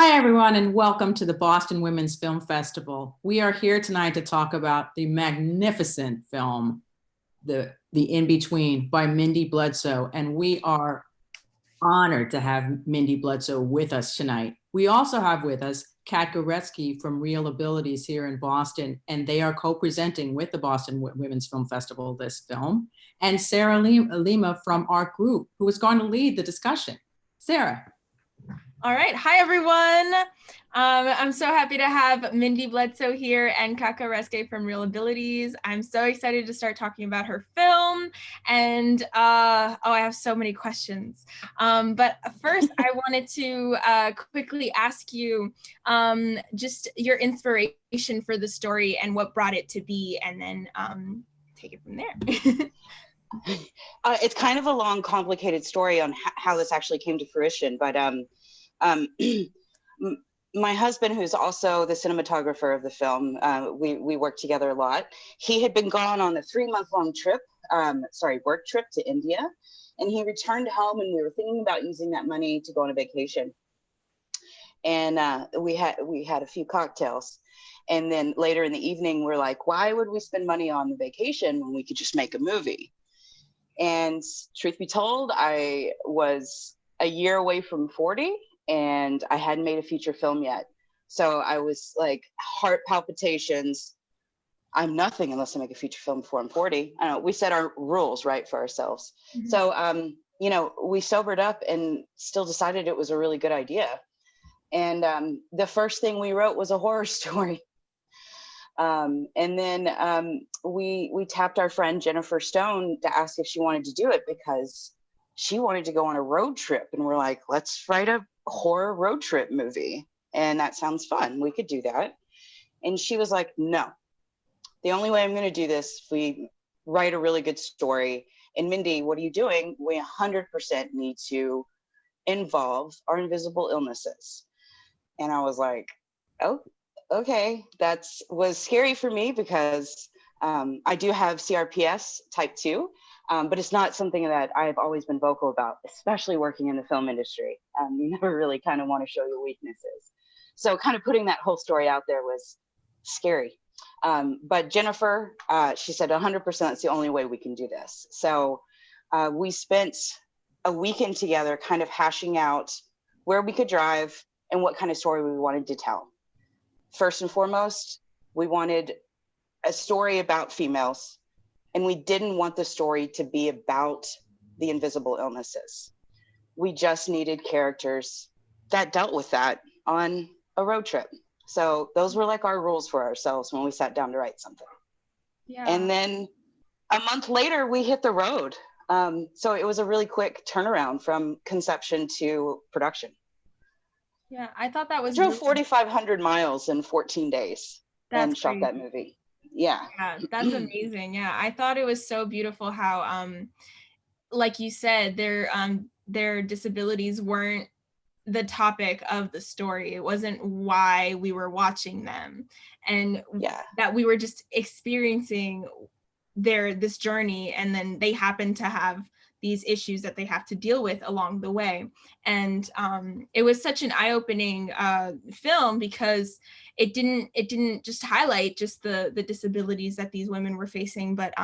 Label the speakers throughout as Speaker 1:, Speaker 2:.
Speaker 1: Hi, everyone, and welcome to the Boston Women's Film Festival. We are here tonight to talk about the magnificent film, The In-Between by Mindy Bledsoe, and we are honored to have Mindy Bledsoe with us tonight. We also have with us Kat Goretzky from ReelAbilities here in Boston, and they are co-presenting with the Boston Women's Film Festival this film, and Sarah Lima from our group, who is going to lead the discussion. Sarah.
Speaker 2: All right. Hi, everyone. I'm so happy to have Mindy Bledsoe here and Kaka Reske from ReelAbilities. I'm so excited to start talking about her film. And I have so many questions. But first, I wanted to quickly ask you just your inspiration for the story and what brought it to be, and then take it from there.
Speaker 3: It's kind of a long, complicated story on how this actually came to fruition, but my husband, who's also the cinematographer of the film, we work together a lot. He had been gone on a 3-month-long work trip to India, and he returned home, and we were thinking about using that money to go on a vacation. And we had a few cocktails, and then later in the evening, we're like, why would we spend money on the vacation when we could just make a movie? And truth be told, I was a year away from 40, and I hadn't made a feature film yet. So I was like, heart palpitations. I'm nothing unless I make a feature film before I'm 40. I know we set our rules right for ourselves. Mm-hmm. So, we sobered up and still decided it was a really good idea. And the first thing we wrote was a horror story. And then we tapped our friend Jennifer Stone to ask if she wanted to do it, because she wanted to go on a road trip, and we're like, let's write a horror road trip movie, and that sounds fun, we could do that. And she was like, no, the only way I'm going to do this if we write a really good story. And Mindy, what are you doing? We 100% need to involve our invisible illnesses. And I was like, oh, okay. That was scary for me, because I do have CRPS type 2, but it's not something that I've always been vocal about, especially working in the film industry. You never really kind of want to show your weaknesses. So kind of putting that whole story out there was scary. But Jennifer, she said 100% that's the only way we can do this. So we spent a weekend together kind of hashing out where we could drive and what kind of story we wanted to tell. First and foremost, we wanted a story about females, and we didn't want the story to be about the invisible illnesses. We just needed characters that dealt with that on a road trip. So those were like our rules for ourselves when we sat down to write something. Yeah. And then a month later, we hit the road. So it was a really quick turnaround from conception to production.
Speaker 2: Yeah, I thought that was...
Speaker 3: We drove 4,500 miles in 14 days and shot that movie. Yeah,
Speaker 2: that's amazing. Yeah, I thought it was so beautiful how, like you said, their disabilities weren't the topic of the story. It wasn't why we were watching them, and that we were just experiencing this journey, and then they happen to have these issues that they have to deal with along the way. And it was such an eye-opening film, because it didn't just highlight just the disabilities that these women were facing, but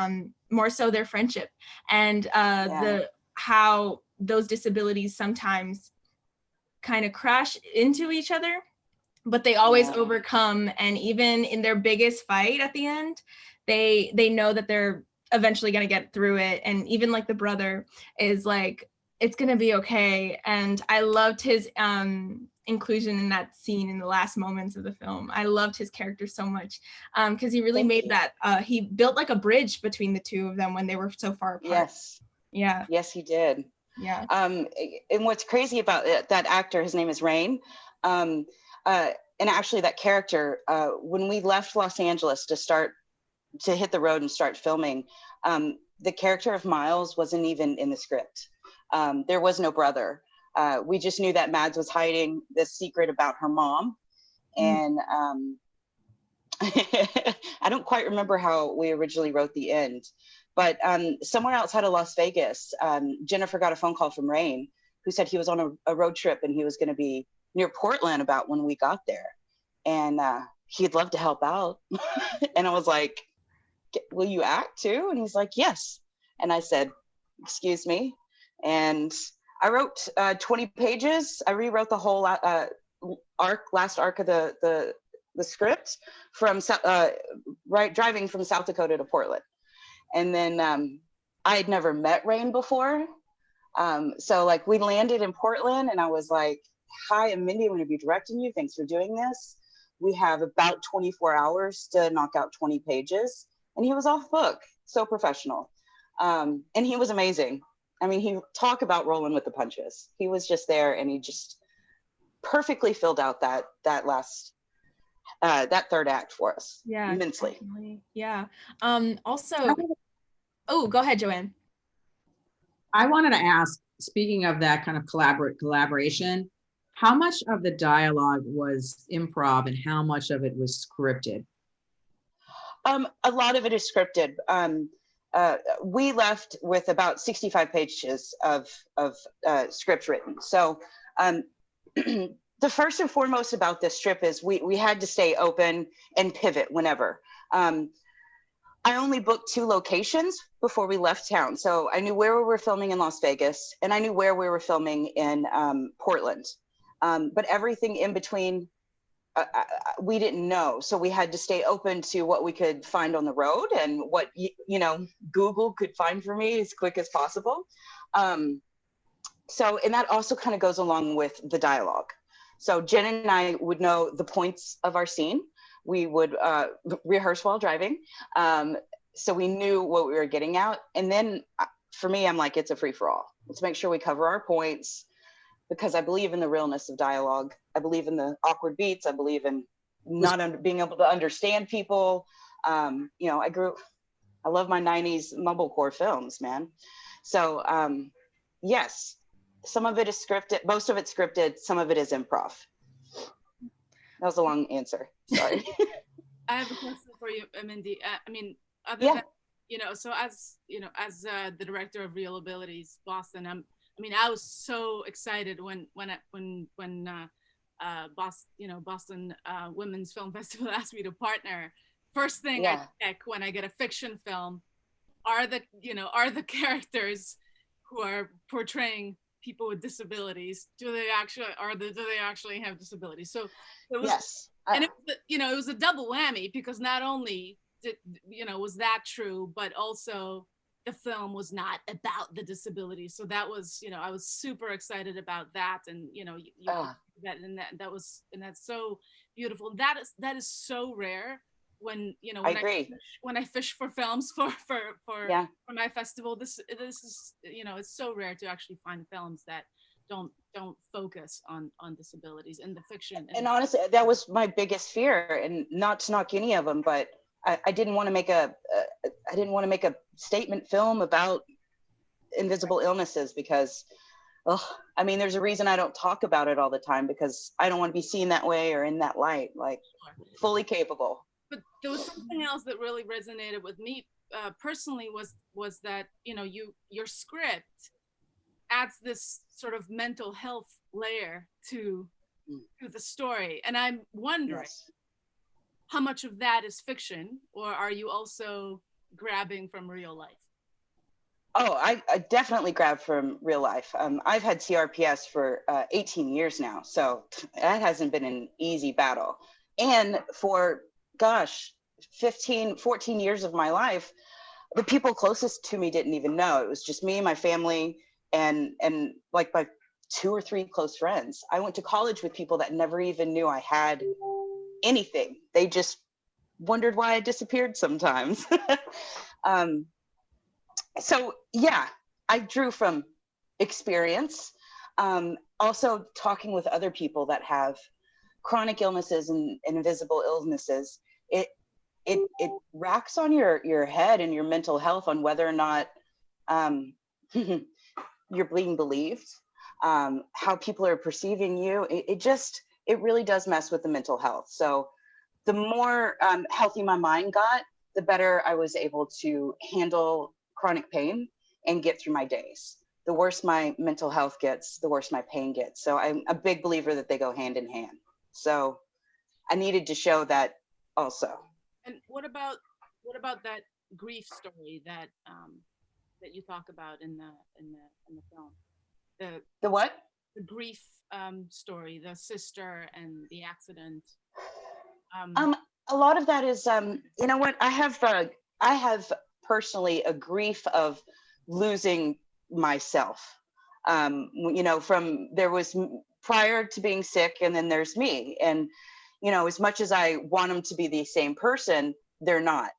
Speaker 2: more so their friendship and how those disabilities sometimes kind of crash into each other, but they always overcome. And even in their biggest fight at the end, they know that they're eventually going to get through it. And even like the brother is like, it's going to be okay. And I loved his inclusion in that scene in the last moments of the film. I loved his character so much, because he really made that, he built like a bridge between the two of them when they were so far apart.
Speaker 3: Yes.
Speaker 2: Yeah.
Speaker 3: Yes, he did.
Speaker 2: Yeah.
Speaker 3: And what's crazy about that actor, his name is Rain. And actually that character, when we left Los Angeles to hit the road and start filming, the character of Miles wasn't even in the script. There was no brother. We just knew that Mads was hiding this secret about her mom. And I don't quite remember how we originally wrote the end, but somewhere outside of Las Vegas, Jennifer got a phone call from Rain, who said he was on a road trip and he was going to be near Portland about when we got there. And he'd love to help out. And I was like, will you act too? And he's like, yes. And I said, excuse me. And I wrote 20 pages. I rewrote the whole last arc of the script from driving from South Dakota to Portland. And then I had never met Rain before. So like we landed in Portland and I was like, hi, I'm Mindy, I'm gonna be directing you. Thanks for doing this. We have about 24 hours to knock out 20 pages. And he was off book, so professional. And he was amazing. I mean, he talked about rolling with the punches. He was just there and he just perfectly filled out that third act for us.
Speaker 2: Yeah,
Speaker 3: immensely.
Speaker 2: definitely. Yeah. Also, oh, go ahead, Joanne.
Speaker 1: I wanted to ask, speaking of that kind of collaboration, how much of the dialogue was improv and how much of it was scripted?
Speaker 3: A lot of it is scripted. We left with about 65 pages of script written. So the first and foremost about this trip is we had to stay open and pivot whenever. I only booked 2 locations before we left town. So I knew where we were filming in Las Vegas and I knew where we were filming in Portland. But everything in between, we didn't know. So we had to stay open to what we could find on the road and what, Google could find for me as quick as possible. And that also kind of goes along with the dialogue. So Jen and I would know the points of our scene. We would rehearse while driving. So we knew what we were getting at. And then for me, I'm like, it's a free for all. Let's make sure we cover our points because I believe in the realness of dialogue. I believe in the awkward beats. I believe in being able to understand people. I love my 90s mumblecore films, man. So yes, some of it is scripted, most of it's scripted, some of it is improv. That was a long answer, sorry.
Speaker 4: I have a question for you, Mindy. I mean, other
Speaker 3: Yeah.
Speaker 4: than, so as the director of ReelAbilities Boston, I was so excited when Boston Women's Film Festival asked me to partner. First thing I check when I get a fiction film are the characters who are portraying people with disabilities. Do they actually have disabilities? So it was,
Speaker 3: yes.
Speaker 4: And it was a double whammy because not only was that true, but also the film was not about the disability. So that was, I was super excited about that, and that's so beautiful. That is so rare when when I fish for films for my festival. This is it's so rare to actually find films that don't focus on disabilities in the fiction.
Speaker 3: And honestly, that was my biggest fear, and not to knock any of them, but I didn't want to make a statement film about invisible illnesses because there's a reason I don't talk about it all the time, because I don't want to be seen that way or in that light, like fully capable.
Speaker 4: But there was something else that really resonated with me personally was that your script adds this sort of mental health layer to the story, and I'm wondering how much of that is fiction, or are you also grabbing from real life?
Speaker 3: Oh, I definitely grab from real life. I've had CRPS for 18 years now, so that hasn't been an easy battle. And for 14 years of my life, the people closest to me didn't even know. It was just me, my family, and like my 2 or 3 close friends. I went to college with people that never even knew I had anything. They just wondered why I disappeared sometimes. So yeah, I drew from experience. Also talking with other people that have chronic illnesses and invisible illnesses, it racks on your head and your mental health on whether or not you're being believed, how people are perceiving you. It really does mess with the mental health. So the more healthy my mind got, the better I was able to handle chronic pain and get through my days. the worse my mental health gets, the worse my pain gets. So I'm a big believer that they go hand in hand. So I needed to show that also.
Speaker 4: And what about that grief story that that you talk about in the film?
Speaker 3: The what?
Speaker 4: The grief story, the sister and the accident.
Speaker 3: A lot of that is, you know what, I have personally a grief of losing myself. You know, there was prior to being sick, and then there's me. And, you know, as much as I want them to be the same person, they're not.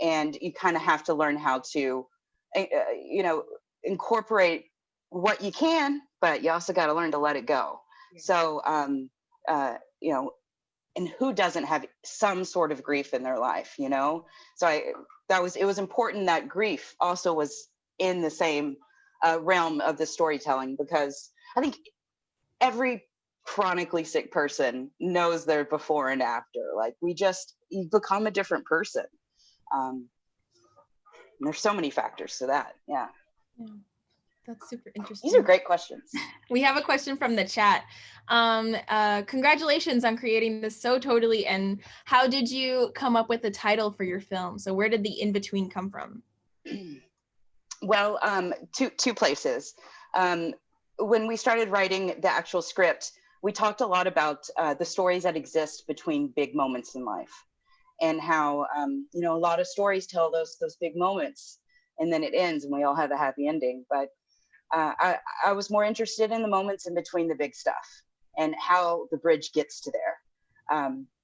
Speaker 3: And you kind of have to learn how to, you know, incorporate what you can, but you also got to learn to let it go. Yeah. So, you know, and who doesn't have some sort of grief in their life, you know? So it was important that grief also was in the same realm of the storytelling, because I think every chronically sick person knows their before and after. Like, you become a different person. There's so many factors to that. Yeah.
Speaker 2: That's super interesting.
Speaker 3: These are great questions.
Speaker 2: We have a question from the chat. Congratulations on creating this so totally. And how did you come up with the title for your film? So where did the in-between come from?
Speaker 3: Well, two places. When we started writing the actual script, we talked a lot about the stories that exist between big moments in life, and how, you know, a lot of stories tell those big moments and then it ends and we all have a happy ending. But I was more interested in the moments in between the big stuff and how the bridge gets to there.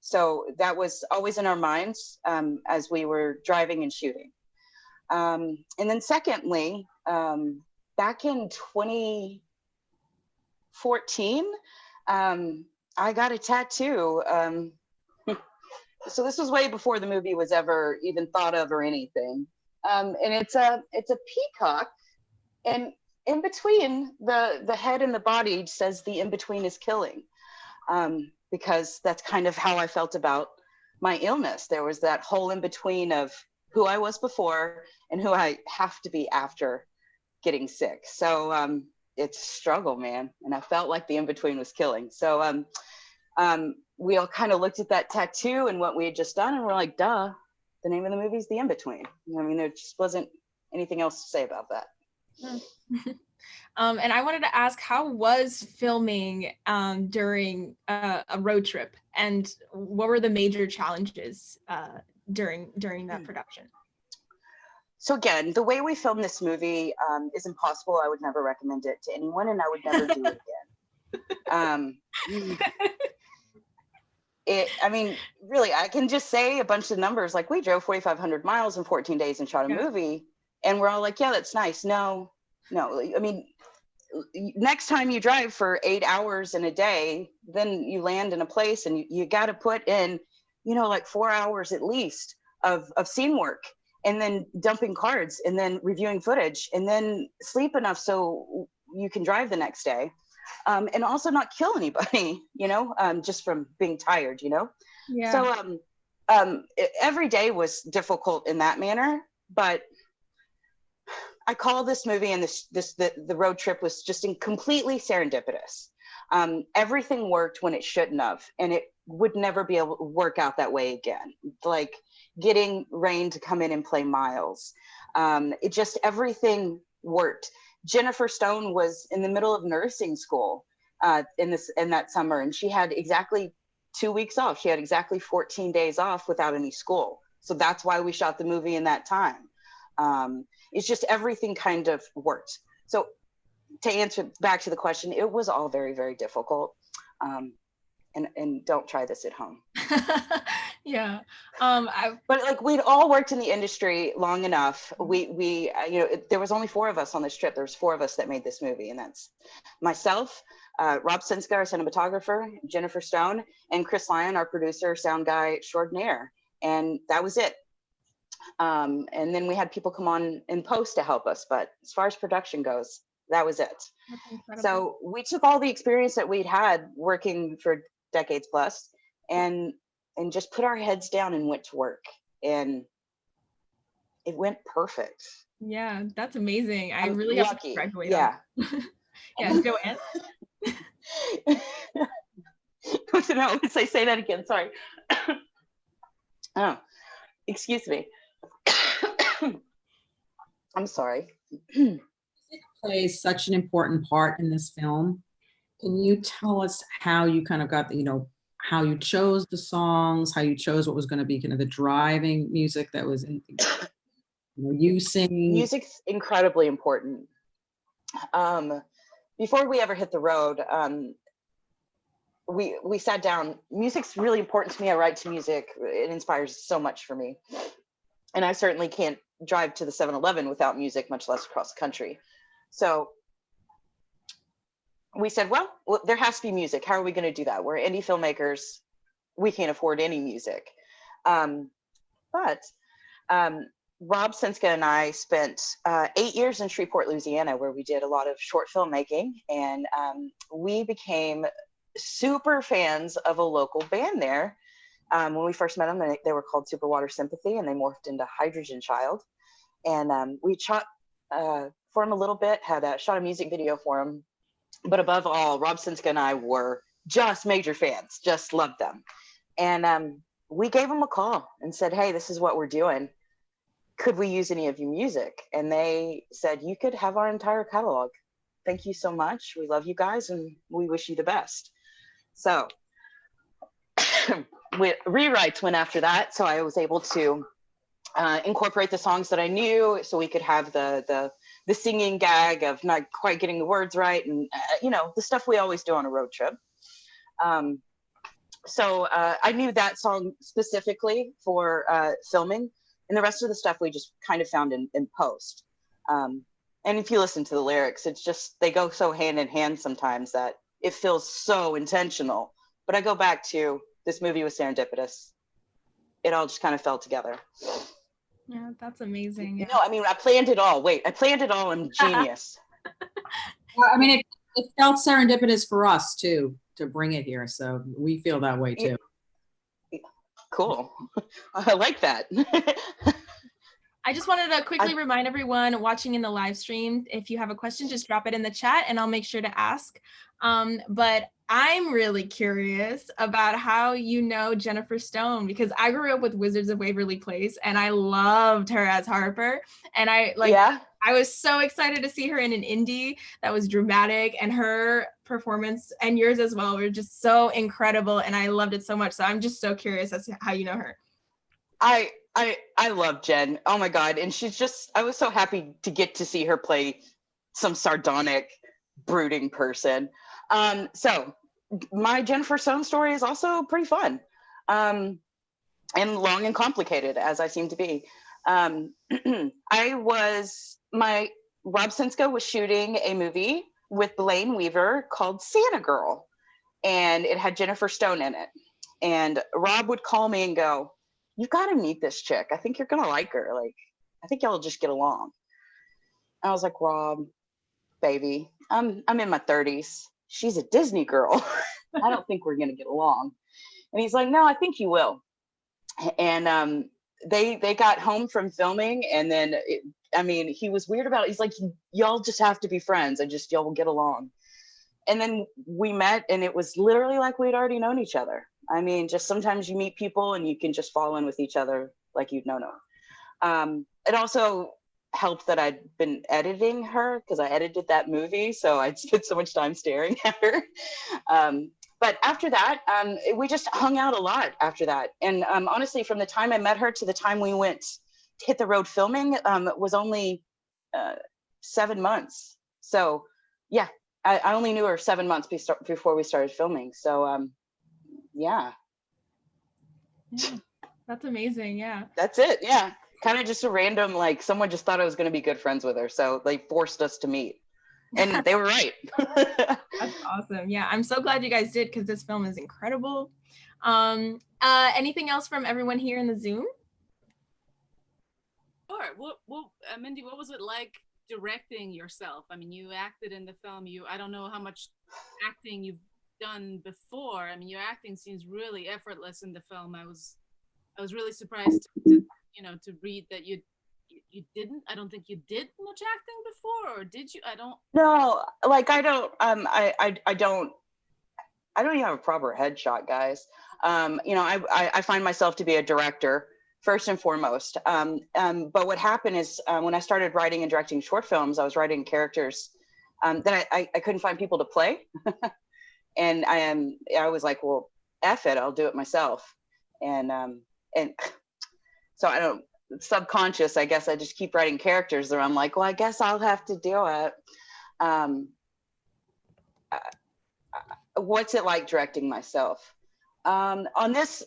Speaker 3: So that was always in our minds as we were driving and shooting. And then secondly, back in 2014, I got a tattoo. So this was way before the movie was ever even thought of or anything. And it's a peacock, and in between the head and the body says the in between is killing, because that's kind of how I felt about my illness. There was that whole in between of who I was before and who I have to be after getting sick. So it's a struggle, man. And I felt like the in between was killing. So we all kind of looked at that tattoo and what we had just done, and we're like, duh, the name of the movie is The In Between. I mean, there just wasn't anything else to say about that.
Speaker 2: And I wanted to ask, how was filming during a road trip, and what were the major challenges during that production?
Speaker 3: So again, the way we filmed this movie is impossible. I would never recommend it to anyone, and I would never do it again. I mean, really, I can just say a bunch of numbers. Like, we drove 4,500 miles in 14 days and shot a movie, and we're all like, yeah, that's nice. No. I mean, next time you drive for 8 hours in a day, then you land in a place and you got to put in, you know, like 4 hours at least of scene work, and then dumping cards, and then reviewing footage, and then sleep enough so you can drive the next day. And also not kill anybody, you know, just from being tired, you know? Yeah. So every day was difficult in that manner, but I call this movie and the road trip was just completely serendipitous. Everything worked when it shouldn't have, and it would never be able to work out that way again. Like getting Rain to come in and play Miles. It just, everything worked. Jennifer Stone was in the middle of nursing school in that summer, and she had exactly 2 weeks off. She had exactly 14 days off without any school. So that's why we shot the movie in that time. It's just everything kind of worked. So to answer back to the question, it was all very, very difficult. And don't try this at home.
Speaker 2: Yeah.
Speaker 3: But like, we'd all worked in the industry long enough. We you know, there was only 4 of us on this trip. There was 4 of us that made this movie, and that's myself, Rob Sinska, our cinematographer, Jennifer Stone, and Chris Lyon, our producer, sound guy extraordinaire. And that was it. And then we had people come on in post to help us. But as far as production goes, that was it. So we took all the experience that we'd had working for decades plus, and just put our heads down and went to work, and it went perfect.
Speaker 2: Yeah, that's amazing. I
Speaker 3: I'm
Speaker 2: really have to
Speaker 3: lucky.
Speaker 2: congratulate on
Speaker 3: Yeah.
Speaker 2: that. Yeah, Joanne.
Speaker 3: No, say that again. Sorry. Oh, excuse me. I'm sorry.
Speaker 1: Plays such an important part in this film. Can you tell us how you kind of got, how you chose the songs, how you chose what was going to be kind of the driving music that was in, you singing?
Speaker 3: Music's incredibly important. Before we ever hit the road, we sat down. Music's really important to me. I write to music. It inspires so much for me. And I certainly can't drive to the 7-Eleven without music, much less across the country. So we said, well, there has to be music. How are we going to do that? We're indie filmmakers. We can't afford any music. But Rob Sinska and I spent 8 years in Shreveport, Louisiana, where we did a lot of short filmmaking. And we became super fans of a local band there. When we first met them, they were called Superwater Sympathy, and they morphed into Hydrogen Child. And we shot for them a little bit, had shot a music video for them. But above all, Rob Sinska and I were just major fans, just loved them. And we gave them a call and said, hey, this is what we're doing. Could we use any of your music? And they said, you could have our entire catalog. Thank you so much. We love you guys, and we wish you the best. So rewrites went after that. So I was able to incorporate the songs that I knew, so we could have the singing gag of not quite getting the words right, and the stuff we always do on a road trip. So I knew that song specifically for filming, and the rest of the stuff we just kind of found in post. And if you listen to the lyrics, it's just, they go so hand in hand sometimes that it feels so intentional. But I go back to, this movie was serendipitous. It all just kind of fell together.
Speaker 2: Yeah, that's amazing. Yeah.
Speaker 3: No, I mean, I planned it all. Wait, I planned it all. I'm genius.
Speaker 1: Well, I mean, it felt serendipitous for us too, to bring it here. So we feel that way too.
Speaker 3: Cool. I like that.
Speaker 2: I just wanted to quickly remind everyone watching in the live stream, if you have a question, just drop it in the chat and I'll make sure to ask. But I'm really curious about how you know Jennifer Stone, because I grew up with Wizards of Waverly Place and I loved her as Harper. And I was so excited to see her in an indie that was dramatic, and her performance and yours as well were just so incredible. And I loved it so much. So I'm just so curious as to how you know her.
Speaker 3: I love Jen. Oh my God. And she's just, I was so happy to get to see her play some sardonic, brooding person. So my Jennifer Stone story is also pretty fun, and long and complicated, as I seem to be. Rob Sinska was shooting a movie with Blaine Weaver called Santa Girl, and it had Jennifer Stone in it. And Rob would call me and go, you got to meet this chick. I think you're going to like her. Like, I think y'all just get along. And I was like, Rob, baby, I'm in my 30s. She's a Disney girl. I don't think we're going to get along. And he's like, no, I think you will. And they got home from filming, and then, he was weird about it. He's like, y'all just have to be friends. Y'all will get along. And then we met, and it was literally like we'd already known each other. I mean, just sometimes you meet people and you can just fall in with each other like you'd known them. It also helped that I'd been editing her, because I edited that movie. So I'd spent so much time staring at her. But after that, we just hung out a lot after that. And honestly, from the time I met her to the time we went to hit the road filming, was only 7 months. So yeah, I only knew her 7 months before we started filming. So yeah.
Speaker 2: That's amazing. Yeah.
Speaker 3: That's it. Yeah. Kind of just a random, like, someone just thought I was going to be good friends with her. So they forced us to meet, and they were right.
Speaker 2: That's awesome. Yeah. I'm so glad you guys did, because this film is incredible. Anything else from everyone here in the Zoom?
Speaker 4: Sure. Well, Mindy, what was it like directing yourself? I mean, you acted in the film. I don't know how much acting you've done before. I mean, your acting seems really effortless in the film. I was really surprised to read that you didn't. I don't think you did much acting before, or did you? I don't.
Speaker 3: No, like I don't. I don't even have a proper headshot, guys. You know, I find myself to be a director first and foremost. But what happened is when I started writing and directing short films, I was writing characters that I couldn't find people to play, and I was like, well, F it, I'll do it myself, and so I don't subconscious. I guess I just keep writing characters that I'm like, well, I guess I'll have to do it. What's it like directing myself? On this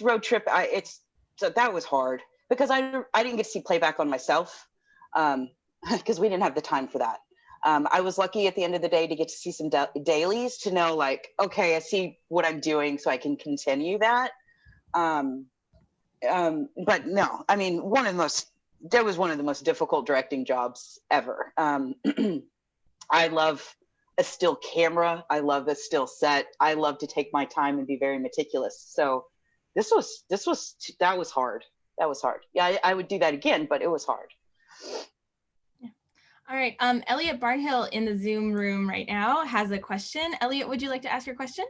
Speaker 3: road trip, that was hard because I didn't get to see playback on myself because we didn't have the time for that. I was lucky at the end of the day to get to see some dailies to know, like, okay, I see what I'm doing, so I can continue that. But no, I mean, that was one of the most difficult directing jobs ever. I love a still camera. I love a still set. I love to take my time and be very meticulous. So that was hard. That was hard. Yeah, I would do that again, but it was hard.
Speaker 2: Yeah. All right. Elliot Barnhill in the Zoom room right now has a question. Elliot, would you like to ask your question?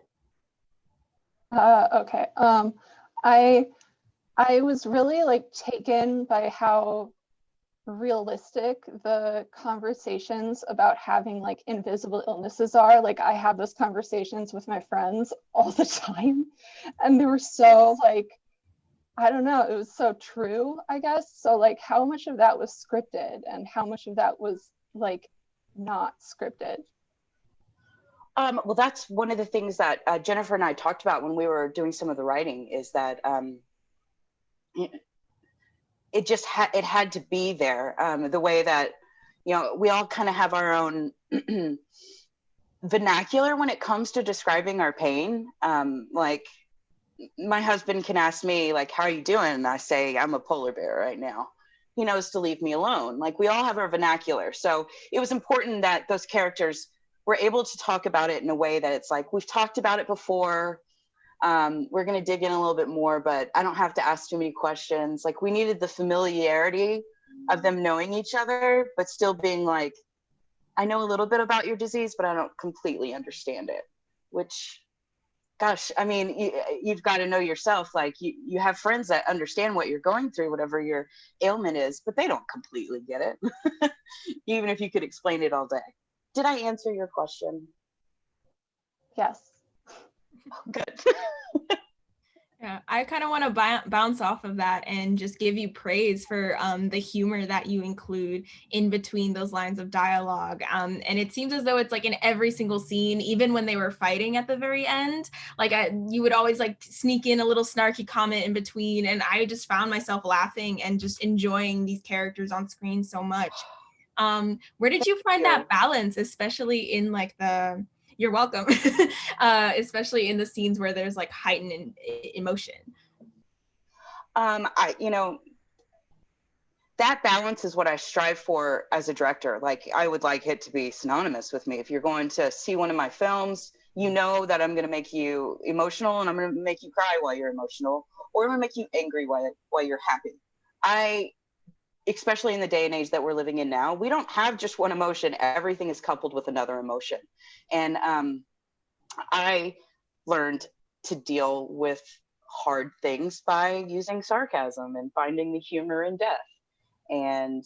Speaker 5: Okay. I was really like taken by how realistic the conversations about having like invisible illnesses are. Like I have those conversations with my friends all the time, and they were so like, I don't know, it was so true, I guess. So like how much of that was scripted and how much of that was like not scripted?
Speaker 3: Well, that's one of the things that Jennifer and I talked about when we were doing some of the writing, is that it just had to be there. The way that, you know, we all kind of have our own vernacular when it comes to describing our pain. Like my husband can ask me, like, how are you doing? And I say, I'm a polar bear right now. He knows to leave me alone. Like we all have our vernacular. So it was important that those characters were able to talk about it in a way that it's like, we've talked about it before. We're going to dig in a little bit more, but I don't have to ask too many questions. Like we needed the familiarity of them knowing each other, but still being like, I know a little bit about your disease, but I don't completely understand it, which, gosh, I mean, you've got to know yourself. Like you have friends that understand what you're going through, whatever your ailment is, but they don't completely get it. Even if you could explain it all day. Did I answer your question?
Speaker 5: Yes.
Speaker 3: Good.
Speaker 2: Yeah, I kind of want to bounce off of that and just give you praise for the humor that you include in between those lines of dialogue. And it seems as though it's like in every single scene, even when they were fighting at the very end, like you would always like sneak in a little snarky comment in between. And I just found myself laughing and just enjoying these characters on screen so much. Where did you find that balance, especially in like you're welcome. Especially in the scenes where there's like heightened emotion.
Speaker 3: You know, that balance is what I strive for as a director. Like I would like it to be synonymous with me. If you're going to see one of my films, you know that I'm going to make you emotional and I'm going to make you cry while you're emotional, or I'm going to make you angry while you're happy. Especially in the day and age that we're living in now, we don't have just one emotion. Everything is coupled with another emotion. And I learned to deal with hard things by using sarcasm and finding the humor in death. And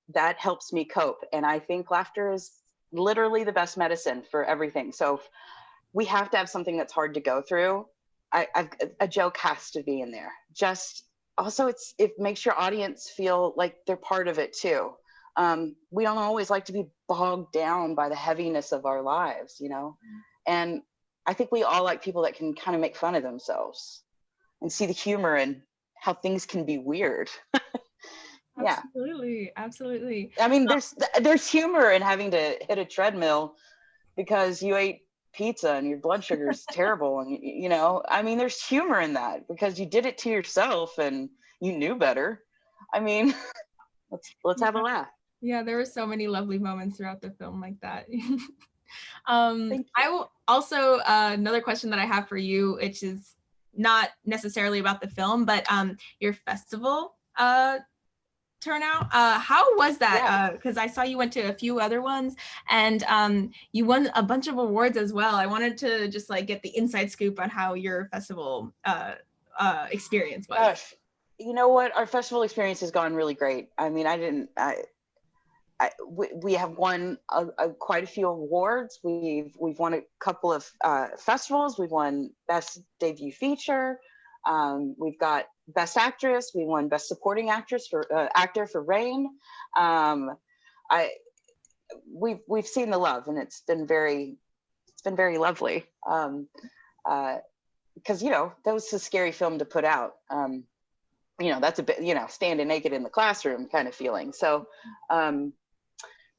Speaker 3: that helps me cope. And I think laughter is literally the best medicine for everything. So if we have to have something that's hard to go through, a joke has to be in there. Just also, it makes your audience feel like they're part of it too. We don't always like to be bogged down by the heaviness of our lives, you know? And I think we all like people that can kind of make fun of themselves and see the humor in how things can be weird. Yeah.
Speaker 2: Absolutely.
Speaker 3: I mean, there's humor in having to hit a treadmill because you ate pizza and your blood sugar is terrible, and you know, I mean, there's humor in that because you did it to yourself and you knew better. I mean, let's have a laugh.
Speaker 2: Yeah, there were so many lovely moments throughout the film like that. I will also another question that I have for you, which is not necessarily about the film, but your festival turnout. How was that?
Speaker 3: Yeah.
Speaker 2: Because I saw you went to a few other ones, and you won a bunch of awards as well. I wanted to just like get the inside scoop on how your festival experience was.
Speaker 3: Gosh, you know what? Our festival experience has gone really great. I mean, we have won quite a few awards. We've won a couple of festivals. We've won Best Debut Feature. We've got Best Actress. We won Best Supporting Actress for Actor for Rain. We've seen the love, and it's been very lovely. Because that was a scary film to put out. That's a bit, standing naked in the classroom kind of feeling. So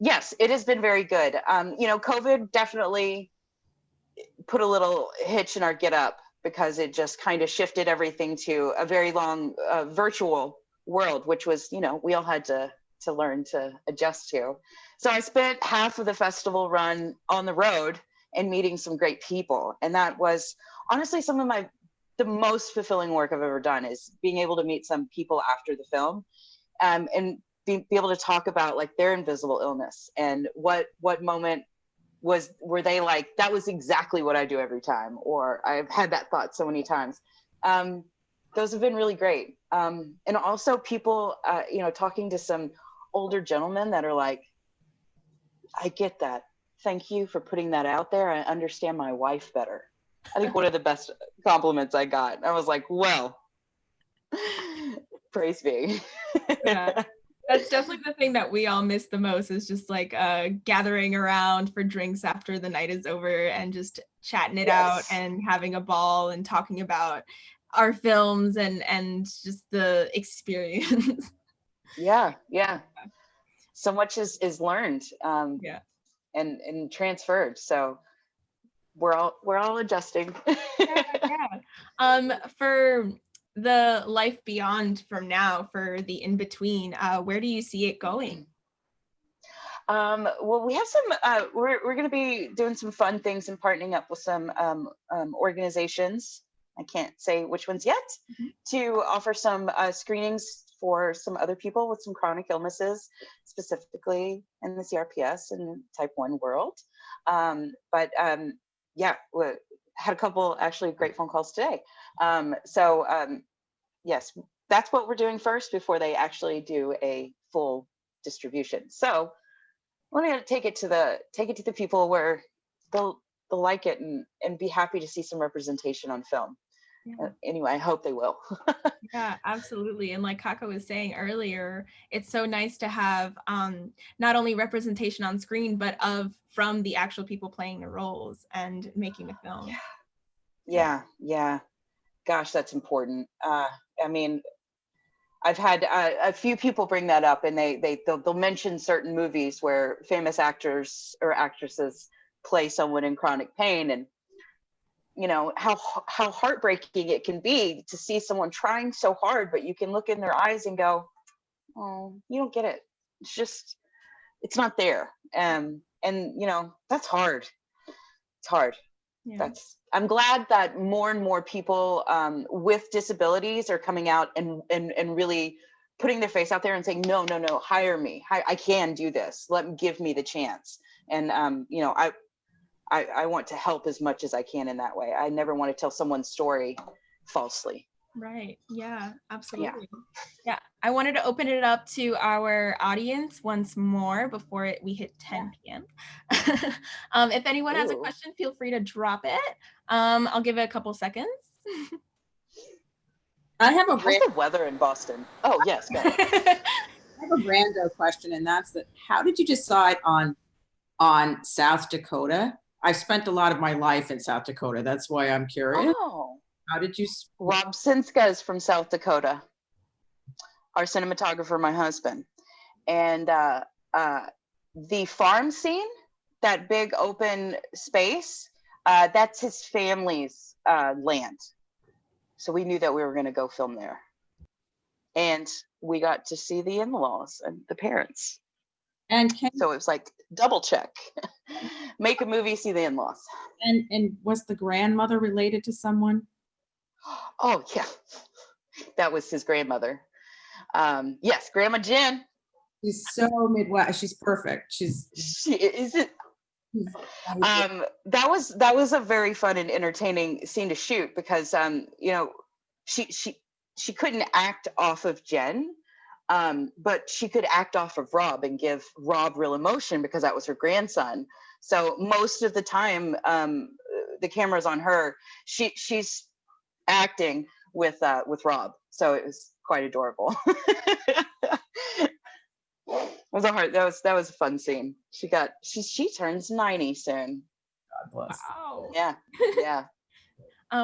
Speaker 3: yes, it has been very good. COVID definitely put a little hitch in our get up, because it just kind of shifted everything to a very long virtual world, which was, we all had to learn to adjust to. So I spent half of the festival run on the road and meeting some great people. And that was honestly some of the most fulfilling work I've ever done, is being able to meet some people after the film, and be able to talk about like their invisible illness, and what moment were they like, that was exactly what I do every time, or I've had that thought so many times. Those have been really great. And also people, talking to some older gentlemen that are like, I get that. Thank you for putting that out there. I understand my wife better. I think one of the best compliments I got. I was like, well, praise be.
Speaker 2: Yeah. That's definitely the thing that we all miss the most, is just like gathering around for drinks after the night is over and just chatting it out and having a ball and talking about our films and just the experience.
Speaker 3: Yeah. So much is learned and transferred. So we're all adjusting.
Speaker 2: For the life beyond from now, for the in between, where do you see it going?
Speaker 3: Well, we have some, we're going to be doing some fun things and partnering up with some organizations. I can't say which ones yet, to offer some screenings for some other people with some chronic illnesses, specifically in the CRPS and type 1 world. We had a couple actually great phone calls today. Yes, that's what we're doing first before they actually do a full distribution. So we're going to take it to the people where they'll like it and be happy to see some representation on film. Anyway, I hope they will.
Speaker 2: Yeah, absolutely. And like Kako was saying earlier, it's so nice to have not only representation on screen, but from the actual people playing the roles and making the film.
Speaker 3: Yeah. Gosh, that's important. I mean, I've had a few people bring that up, and they'll mention certain movies where famous actors or actresses play someone in chronic pain, and how heartbreaking it can be to see someone trying so hard, but you can look in their eyes and go, oh, you don't get it. It's not there. And that's hard. It's hard.
Speaker 2: Yeah.
Speaker 3: I'm glad that more and more people with disabilities are coming out and really putting their face out there and saying, no, hire me. I can do this. Give me the chance. And I want to help as much as I can in that way. I never want to tell someone's story falsely.
Speaker 2: Right. Yeah, absolutely. Yeah. I wanted to open it up to our audience once more before we hit 10 p.m. If anyone has a question, feel free to drop it. I'll give it a couple seconds.
Speaker 1: I have
Speaker 3: How's the weather in Boston? Oh, yes. Go ahead.
Speaker 1: I have a rando question, and that's that. How did you decide on South Dakota? I spent a lot of my life in South Dakota. That's why I'm curious.
Speaker 3: Oh.
Speaker 1: How did you?
Speaker 3: Rob Sinska is from South Dakota, our cinematographer, my husband. And the farm scene, that big open space, that's his family's land. So we knew that we were going to go film there. And we got to see the in-laws and the parents.
Speaker 1: And
Speaker 3: so it was like double check. Make a movie, see the in-laws.
Speaker 1: And was the grandmother related to someone?
Speaker 3: Oh, yeah. That was his grandmother. Yes, Grandma Jen.
Speaker 1: She's so Midwest. She's perfect.
Speaker 3: She is it. That was a very fun and entertaining scene to shoot because she couldn't act off of Jen, but she could act off of Rob and give Rob real emotion because that was her grandson. So most of the time, the camera's on her. She's acting with Rob. So it was quite adorable. It was that was a fun scene. She turns 90 soon.
Speaker 1: God bless.
Speaker 2: Wow.
Speaker 3: Yeah.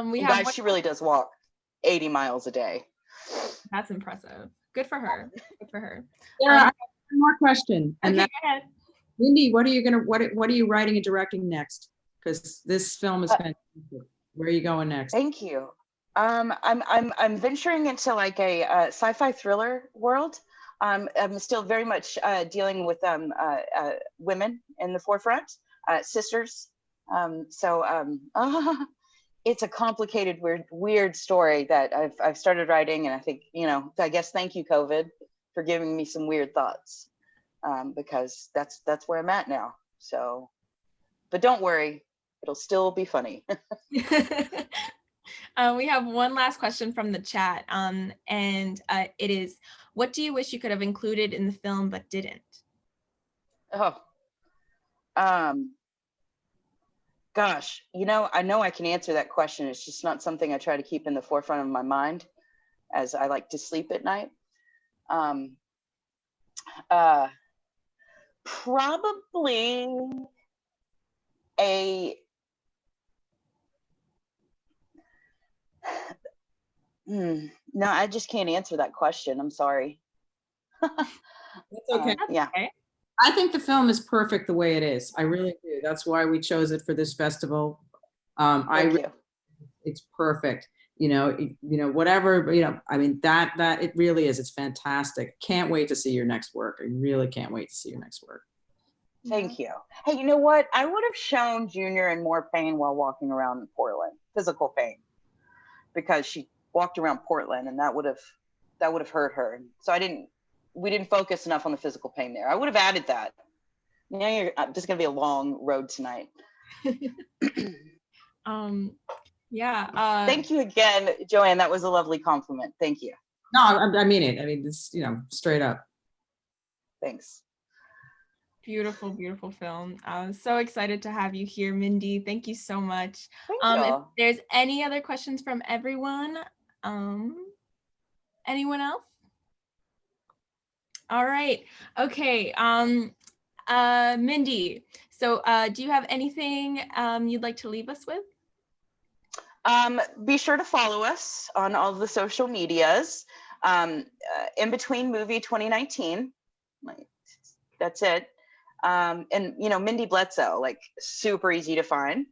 Speaker 2: We have
Speaker 3: Guys, she really does walk 80 miles a day.
Speaker 2: That's impressive. Good for her. Good for her.
Speaker 1: Yeah, I have one more question. And
Speaker 2: Okay,
Speaker 1: that,
Speaker 2: go ahead.
Speaker 1: Mindy, what are you writing and directing next? Because this film is fantastic. Where are you going next?
Speaker 3: Thank you. I'm venturing into like a sci-fi thriller world. I'm still very much dealing with women in the forefront, sisters. It's a complicated, weird story that I've started writing, and I think, I guess thank you, COVID, for giving me some weird thoughts, because that's where I'm at now. So, but don't worry, it'll still be funny.
Speaker 2: We have one last question from the chat, and it is, what do you wish you could have included in the film but didn't?
Speaker 3: Gosh, I know I can answer that question. It's just not something I try to keep in the forefront of my mind as I like to sleep at night. Probably no, I just can't answer that question. I'm sorry.
Speaker 1: That's okay.
Speaker 3: Yeah.
Speaker 2: Okay.
Speaker 1: I think the film is perfect the way it is. I really do. That's why we chose it for this festival.
Speaker 3: Thank you.
Speaker 1: It's perfect. Whatever, I mean, that it really is. It's fantastic. Can't wait to see your next work. I really can't wait to see your next work.
Speaker 3: Thank you. Hey, you know what? I would have shown Junior in more pain while walking around Portland, physical pain, because she walked around Portland, and that would have hurt her. So we didn't focus enough on the physical pain there. I would have added that. This is gonna be a long road tonight.
Speaker 2: Yeah.
Speaker 3: Thank you again, Joanne. That was a lovely compliment. Thank you.
Speaker 1: No, I mean it. I mean, it's, straight up.
Speaker 3: Thanks.
Speaker 2: Beautiful, beautiful film. I was so excited to have you here, Mindy. Thank you so much.
Speaker 3: Thank
Speaker 2: If
Speaker 3: you.
Speaker 2: there's any other questions from everyone, anyone else? All right. Okay. Mindy, so do you have anything you'd like to leave us with?
Speaker 3: Be sure to follow us on all the social medias. In Between Movie 2019. That's it. And Mindy Bledsoe, like super easy to find.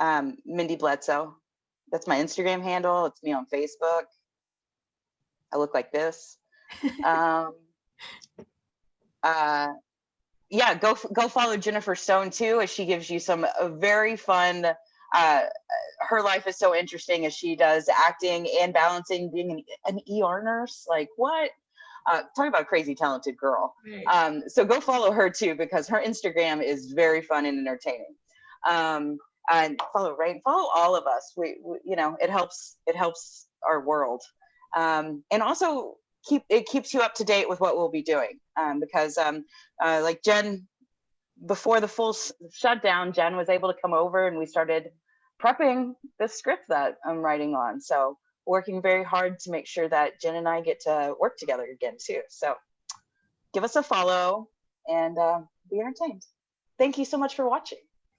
Speaker 3: Mindy Bledsoe. That's my Instagram handle. It's me on Facebook. I look like this. Yeah, go follow Jennifer Stone too, as she gives you some very fun. Her life is so interesting as she does acting and balancing being an ER nurse. Like what? Talk about a crazy talented girl.
Speaker 2: Right.
Speaker 3: So go follow her too, because her Instagram is very fun and entertaining. And follow all of us. We it helps our world. And also it keeps you up to date with what we'll be doing. Because like Jen, before the full shutdown, Jen was able to come over and we started prepping the script that I'm writing on. So working very hard to make sure that Jen and I get to work together again too. So give us a follow and be entertained. Thank you so much for watching.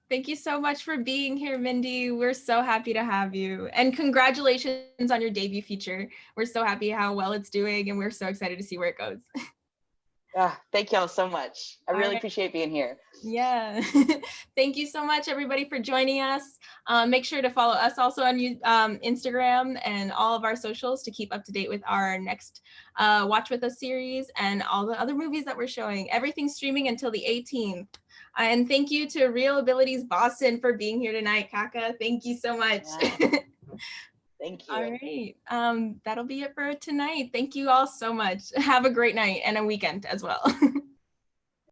Speaker 2: Thank you so much for being here, Mindy. We're so happy to have you. And congratulations on your debut feature. We're so happy how well it's doing, and we're so excited to see where it goes.
Speaker 3: Thank y'all so much. I really
Speaker 2: right.
Speaker 3: appreciate being here.
Speaker 2: Yeah. Thank you so much, everybody, for joining us. Make sure to follow us also on Instagram and all of our socials to keep up to date with our next Watch With Us series and all the other movies that we're showing. Everything's streaming until the 18th. And thank you to ReelAbilities Boston for being here tonight, Kaka. Thank you so much.
Speaker 3: Yeah. Thank you.
Speaker 2: All right. That'll be it for tonight. Thank you all so much. Have a great night and a weekend as well.